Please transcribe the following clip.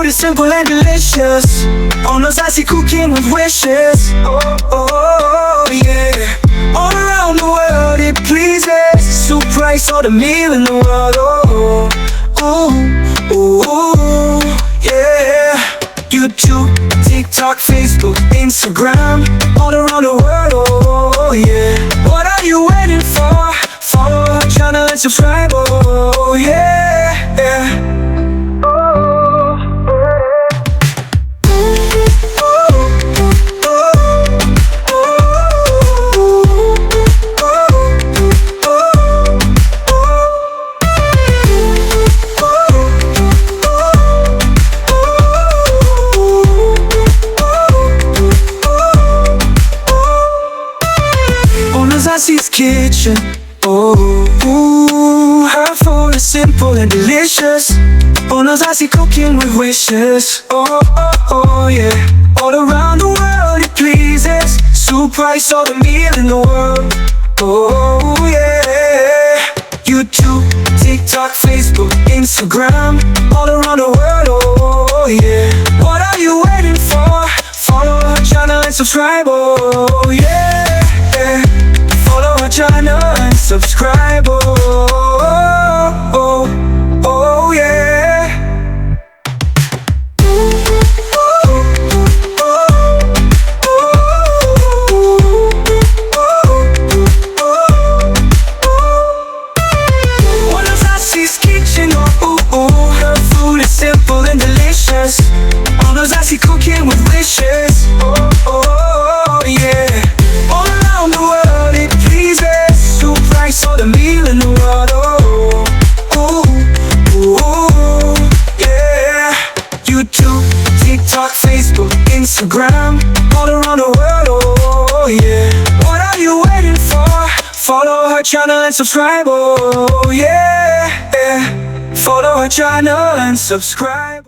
food is simple and delicious. On us I see cooking with wishes. Oh yeah. All around the world it pleases. Soup, rice, or the meal in the world. Yeah. YouTube, TikTok, Facebook, Instagram, all around the world. Oh yeah. What are you waiting for? Follow our channel and subscribe. Oh yeah, yeah. Ozzy's kitchen. Her food is simple and delicious. Ozzy cooking with wishes. Yeah. All around the world it pleases. Soup, rice, or the meal in the world. Oh yeah. YouTube, TikTok, Facebook, Instagram, all around the world. Oh yeah. What are you waiting for? Follow our channel and subscribe. Oh yeah. Follow our channel and subscribe. Oh yeah. One of Ozzy's kitchen. Her food is simple and delicious. One of Ozzy cooking with wishes. Oh yeah. All around the world it pleases. Soup, rice, or the meal in the world. Yeah. YouTube, TikTok, Facebook, Instagram, all around the world. Oh yeah. What are you waiting for? Follow her channel and subscribe. Oh yeah. Follow her channel and subscribe.